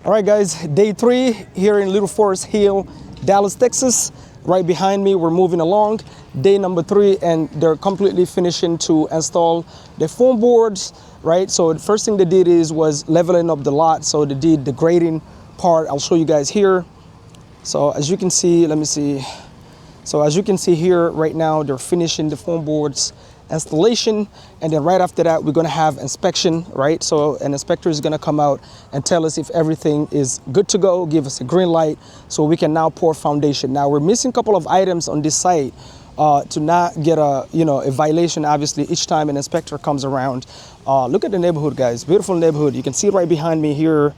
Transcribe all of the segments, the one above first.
All right, guys, day 3 here in Little Forest Hill, Dallas, Texas. Right behind me, we're moving along. Day number 3, and they're completely finishing to install the foam boards, right? So the first thing they did was leveling up the lot. So they did the grading part. I'll show you guys here. So as you can see, let me see. So as you can see here, right now, they're finishing the foam boards installation, and then right after that we're going to have inspection, right? So an inspector is going to come out and tell us if everything is good to go, give us a green light, so we can now pour foundation. Now we're missing a couple of items on this site to not get a violation. Obviously, each time an inspector comes around. Look at the neighborhood, guys. Beautiful neighborhood. You can see right behind me here.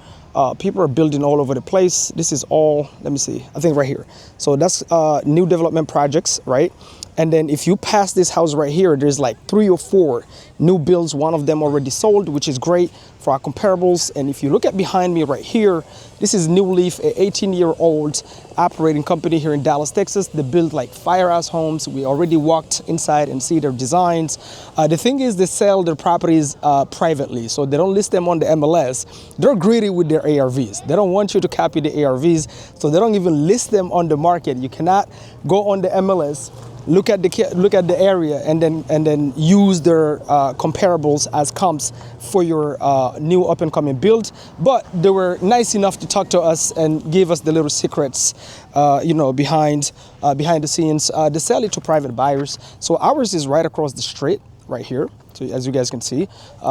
People are building all over the place. This is all, let me see, I think right here. So that's new development projects, right? And then if you pass this house right here, there's like 3 or 4 new builds. One of them already sold, which is great for our comparables. And if you look at behind me right here, this is New Leaf, an 18-year-old operating company here in Dallas, Texas. They build like firehouse homes. We already walked inside and see their designs. The thing is, they sell their properties privately, so they don't list them on the MLS. They're greedy with their ARVs. They don't want you to copy the ARVs, so they don't even list them on the market. You cannot go on the MLS, look at the area, and then use their comparables as comps for your new up and coming build. But they were nice enough to talk to us and give us the little secrets, behind the scenes. They sell it to private buyers. So ours is right across the street, right here. So as you guys can see,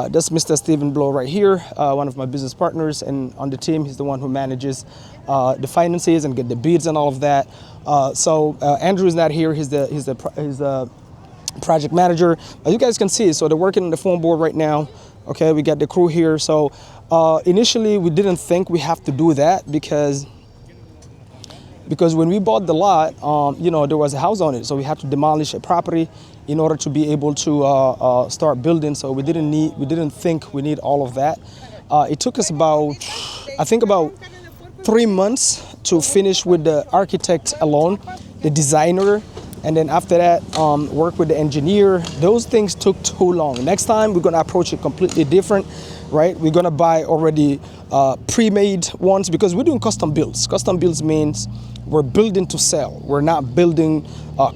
that's Mr. Stephen Blow right here, one of my business partners, and on the team, he's the one who manages the finances and get the bids and all of that. So Andrew is not here. He's the project manager. As you guys can see, so they're working on the foam board right now. Okay, we got the crew here. So initially, we didn't think we have to do that because when we bought the lot, there was a house on it, so we had to demolish a property in order to be able to start building. So we didn't think we need all of that. It took us about 3 months to finish with the architect alone, the designer, and then after that, work with the engineer. Those things took too long. Next time, we're gonna approach it completely different, right? We're gonna buy already pre-made ones, because we're doing custom builds. Custom builds means we're building to sell. We're not building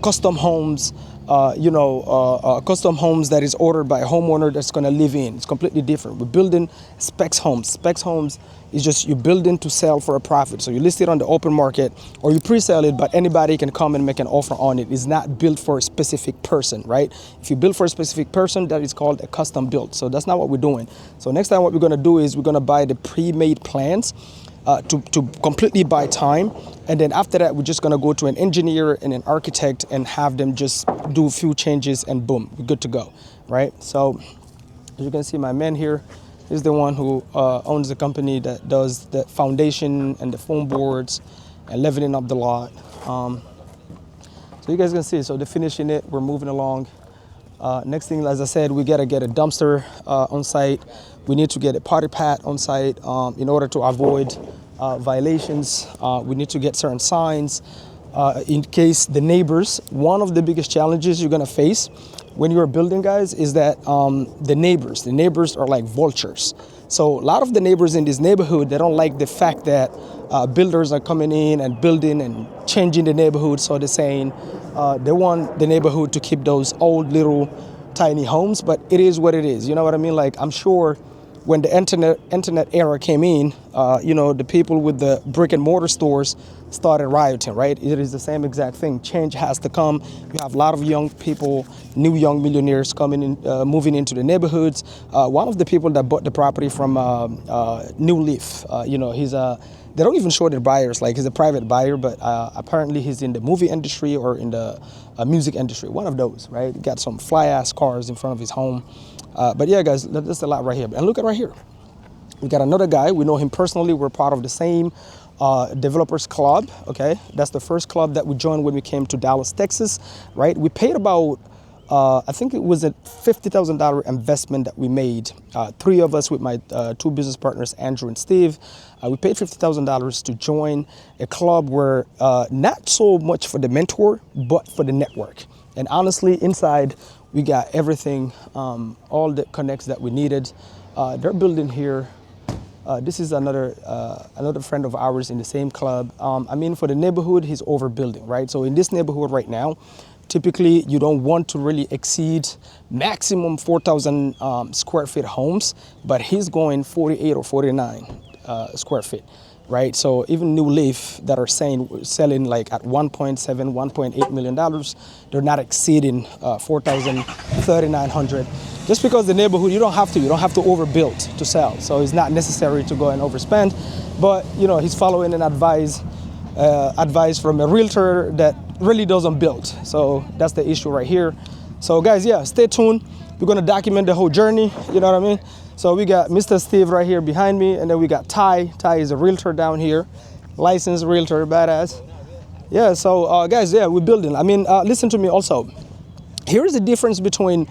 custom homes, custom homes that is ordered by a homeowner that's gonna live in. It's completely different. We're building specs homes. Specs homes is just you building to sell for a profit. So you list it on the open market or you pre-sell it, but anybody can come and make an offer on it. It's not built for a specific person, right? If you build for a specific person, that is called a custom build. So that's not what we're doing. So next time what we're gonna do is we're gonna buy the pre-made plans to completely buy time. And then after that, we're just gonna go to an engineer and an architect and have them just do a few changes and boom, we're good to go, right? So as you can see, my man here is the one who owns the company that does the foundation and the foam boards and leveling up the lot. So you guys can see, so they're finishing it, we're moving along. Next thing, as I said, we gotta get a dumpster on site. We need to get a potty pad on site in order to avoid violations. We need to get certain signs in case the neighbors. One of the biggest challenges you're gonna face when you're building, guys, is that the neighbors are like vultures. So a lot of the neighbors in this neighborhood, they don't like the fact that builders are coming in and building and changing the neighborhood. So they're saying they want the neighborhood to keep those old little tiny homes, but it is what it is. You know what I mean? Like, I'm sure when the internet era came in, the people with the brick and mortar stores started rioting, right? It is the same exact thing. Change has to come. You have a lot of young people, new young millionaires coming in, moving into the neighborhoods. One of the people that bought the property from New Leaf, they don't even show their buyers, like he's a private buyer, but apparently he's in the movie industry or in the music industry, one of those, right? He got some fly ass cars in front of his home. But yeah, guys, that's a lot right here. And look at right here. We got another guy. We know him personally. We're part of the same developers club. Okay, that's the first club that we joined when we came to Dallas, Texas. Right? We paid about I think it was a $50,000 investment that we made. 3 of us with my 2 business partners, Andrew and Steve. We paid $50,000 to join a club where not so much for the mentor, but for the network. And honestly, inside we got everything, all the connects that we needed. They're building here This is another friend of ours in the same club. I mean, for the neighborhood, he's overbuilding, right? So in this neighborhood right now, typically you don't want to really exceed maximum 4,000 square feet homes, but he's going 48 or 49 square feet, right? So even New Leaf that are selling like at 1.7, 1.8 million dollars, they're not exceeding 4,000, 3,900. Just because the neighborhood, you don't have to overbuild to sell. So it's not necessary to go and overspend, but you know, he's following an advice from a realtor that really doesn't build. So that's the issue right here. So guys, yeah, stay tuned. We're gonna document the whole journey, you know what I mean? So we got Mr. Steve right here behind me, and then we got Ty. Ty is a realtor down here, licensed realtor, badass. Yeah, so guys, yeah, we're building. I mean, listen to me also. Here is the difference between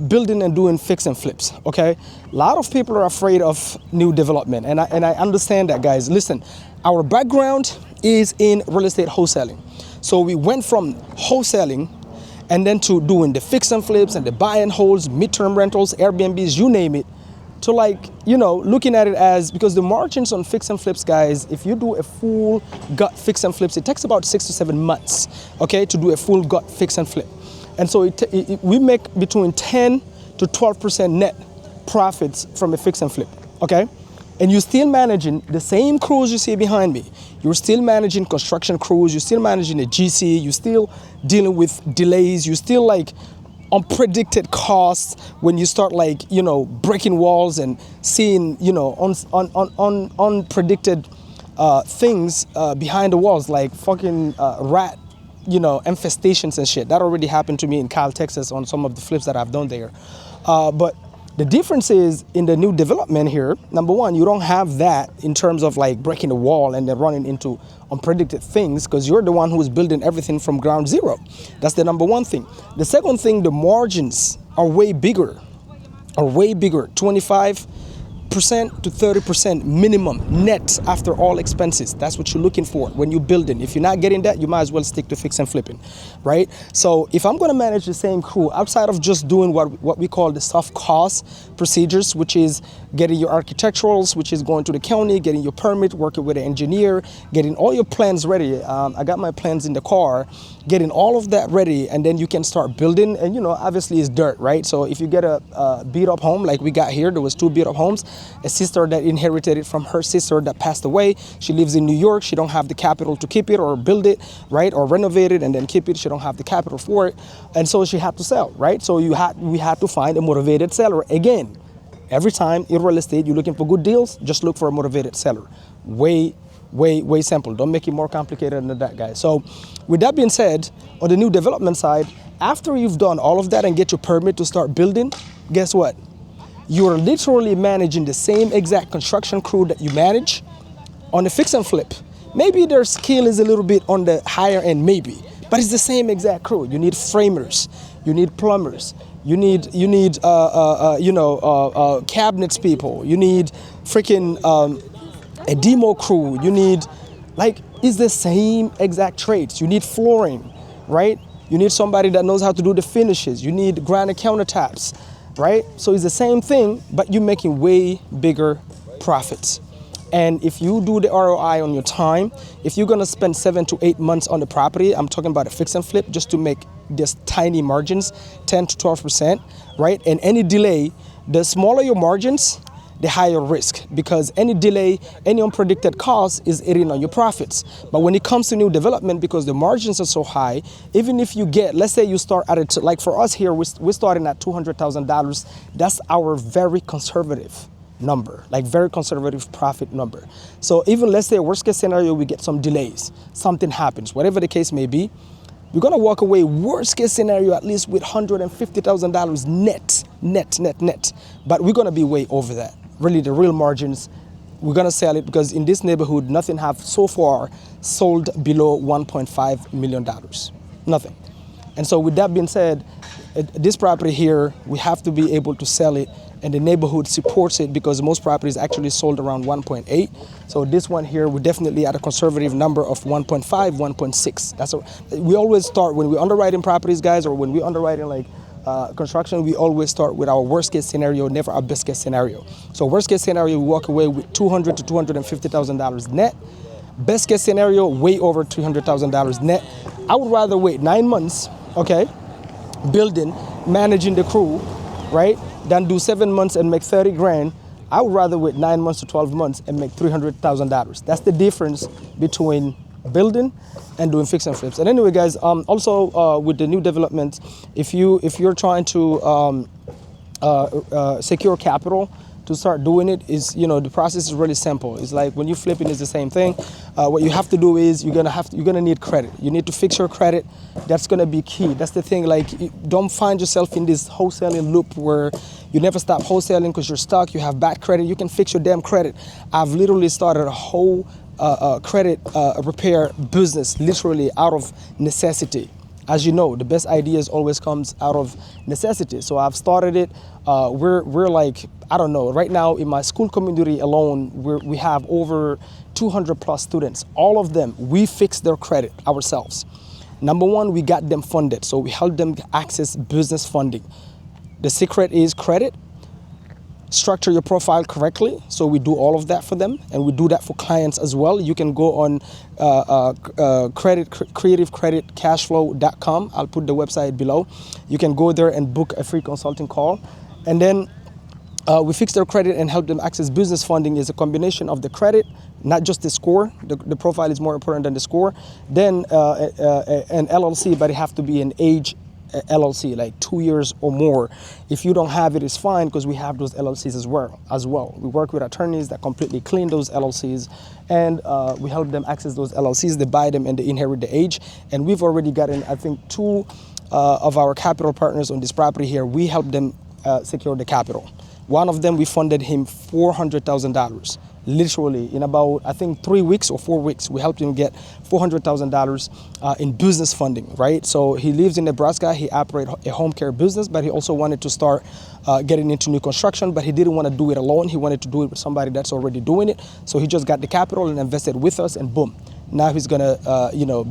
building and doing fix and flips, okay? A lot of people are afraid of new development, and I understand that, guys. Listen, our background is in real estate wholesaling. So we went from wholesaling and then to doing the fix and flips and the buy and holds, midterm rentals, Airbnbs, you name it, to like, you know, looking at it as, because the margins on fix and flips, guys, if you do a full gut fix and flips, it takes about 6 to 7 months, okay, to do a full gut fix and flip. And so we make between 10 to 12% net profits from a fix and flip, okay? And you're still managing the same crews you see behind me. You're still managing construction crews, you're still managing a GC, you're still dealing with delays, you're still like unpredicted costs when you start like, you know, breaking walls and seeing, you know, unpredicted things behind the walls, like fucking rat, you know, infestations and shit. That already happened to me in Kyle, Texas on some of the flips that I've done there. But the difference is in the new development here, number one, you don't have that in terms of like breaking the wall and then running into unpredicted things, because you're the one who's building everything from ground zero. That's the number one thing. The second thing, the margins are way bigger, 25% to 30% minimum net after all expenses. That's what you're looking for when you're building. If you're not getting that, you might as well stick to fix and flipping, right? So if I'm gonna manage the same crew, outside of just doing what we call the soft cost procedures, which is getting your architecturals, which is going to the county, getting your permit, working with an engineer, getting all your plans ready. I got my plans in the car, getting all of that ready, and then you can start building. And you know, obviously it's dirt, right? So if you get a beat up home like we got here, there was 2 beat up homes. A sister that inherited it from her sister that passed away. She lives in New York. She don't have the capital to keep it or build it, right? Or renovate it and then keep it. She don't have the capital for it. And so she had to sell, right? So we had to find a motivated seller. Again, every time in real estate, you're looking for good deals, just look for a motivated seller. Way simple. Don't make it more complicated than that, guys. So with that being said, on the new development side, after you've done all of that and get your permit to start building, guess what? You're literally managing the same exact construction crew that you manage on the fix and flip. Maybe their skill is a little bit on the higher end, maybe, but it's the same exact crew. You need framers, you need plumbers, you need cabinets people, you need freaking a demo crew, you need, like, it's the same exact trades. You need flooring, right? You need somebody that knows how to do the finishes. You need granite countertops, right? So it's the same thing, but you're making way bigger profits. And if you do the ROI on your time, if you're gonna spend 7 to 8 months on the property, I'm talking about a fix and flip, just to make just tiny margins, 10 to 12%, right? And any delay, the smaller your margins, the higher risk, because any delay, any unpredicted cost is eating on your profits. But when it comes to new development, because the margins are so high, even if you get, let's say you start at it, like for us here, we're starting at $200,000. That's our very conservative number, like very conservative profit number. So even let's say worst case scenario, we get some delays, something happens, whatever the case may be, we're gonna walk away worst case scenario at least with $150,000 net. But we're gonna be way over that. Really, the real margins, we're gonna sell it, because in this neighborhood, nothing have so far sold below $1.5 million, nothing. And so with that being said, this property here, we have to be able to sell it, and the neighborhood supports it, because most properties actually sold around 1.8. So this one here, we're definitely at a conservative number of 1.5, 1.6. We always start when we're underwriting properties, guys, or when we're underwriting like construction, we always start with our worst case scenario, never our best case scenario. So worst case scenario, we walk away with $200,000 to $250,000 net. Best case scenario, way over $300,000 net. I would rather wait 9 months, okay, building, managing the crew, right, than do 7 months and make 30 grand. I would rather wait 9 months to 12 months and make $300,000. That's the difference between building and doing fix and flips. And anyway, guys, also with the new developments, if you're trying to secure capital to start doing it, is, you know, the process is really simple. It's like when you flipping, it's the same thing. What you have to do is you're gonna need credit. You need to fix your credit. That's gonna be key. That's the thing. Like, don't find yourself in this wholesaling loop where you never stop wholesaling because you're stuck. You have bad credit. You can fix your damn credit. I've literally started a whole credit repair business, literally out of necessity. As you know, the best ideas always comes out of necessity. So I've started it. We're like, I don't know, right now in my school community alone, we have over 200 plus students. All of them, we fixed their credit ourselves. Number one, we got them funded. So we helped them access business funding. The secret is credit. Structure your profile correctly. So we do all of that for them, and we do that for clients as well. You can go on creativecreditcashflow.com. I'll put the website below. You can go there and book a free consulting call. And then we fix their credit and help them access business funding. Is a combination of the credit, not just the score. The profile is more important than the score. Then an LLC, but it have to be an age LLC, like 2 years or more. If you don't have it, it's fine, because we have those LLCs as well. We work with attorneys that completely clean those LLCs, and we help them access those LLCs. They buy them and they inherit the age. And we've already gotten, I think, 2 of our capital partners on this property here. We helped them secure the capital. One of them, we funded him $400,000. Literally in about, I think, 3 weeks or 4 weeks, we helped him get $400,000 in business funding, right? So he lives in Nebraska. He operates a home care business, but he also wanted to start getting into new construction, but he didn't want to do it alone. He wanted to do it with somebody that's already doing it. So he just got the capital and invested with us, and boom. Now he's gonna,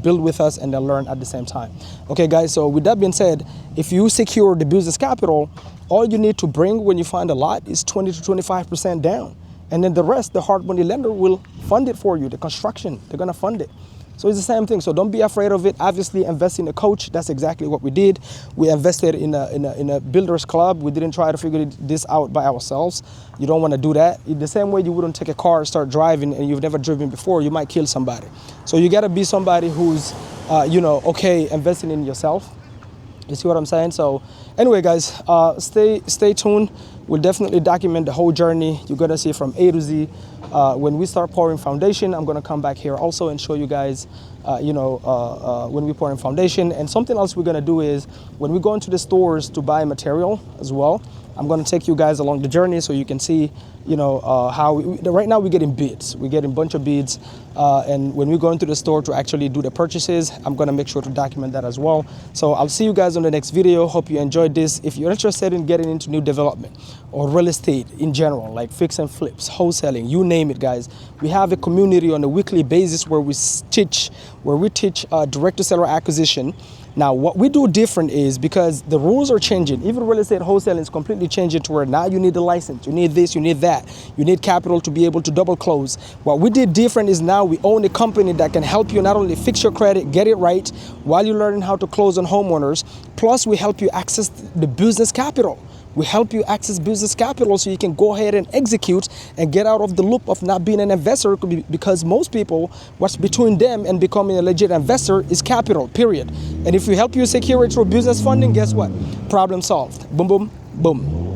build with us and then learn at the same time. Okay, guys, so with that being said, if you secure the business capital, all you need to bring when you find a lot is 20 to 25% down. And then the rest, the hard money lender will fund it for you. The construction, they're gonna fund it. So it's the same thing. So don't be afraid of it. Obviously, invest in a coach. That's exactly what we did. We invested in a builders club. We didn't try to figure this out by ourselves. You don't want to do that. In the same way you wouldn't take a car and start driving and you've never driven before, you might kill somebody. So you got to be somebody who's, okay, investing in yourself. You see what I'm saying? So anyway, guys, stay tuned. We'll definitely document the whole journey. You're gonna see from A to Z. When we start pouring foundation, I'm gonna come back here also and show you guys, when we pour in foundation. And something else we're gonna do is when we go into the stores to buy material as well, I'm gonna take you guys along the journey so you can see, right now we're getting bids. We're getting a bunch of bids. And when we go into the store to actually do the purchases, I'm gonna make sure to document that as well. So I'll see you guys on the next video. Hope you enjoyed this. If you're interested in getting into new development or real estate in general, like fix and flips, wholesaling, you name it, guys, we have a community on a weekly basis where we teach direct to seller acquisition. Now, what we do different is, because the rules are changing, even real estate wholesaling is completely changing to where now you need a license, you need this, you need that, you need capital to be able to double close. What we did different is now we own a company that can help you not only fix your credit, get it right, while you're learning how to close on homeowners, plus we help you access the business capital. We help you access business capital so you can go ahead and execute and get out of the loop of not being an investor, because most people, what's between them and becoming a legit investor is capital, period. And if we help you secure it through business funding, guess what? Problem solved. Boom, boom, boom.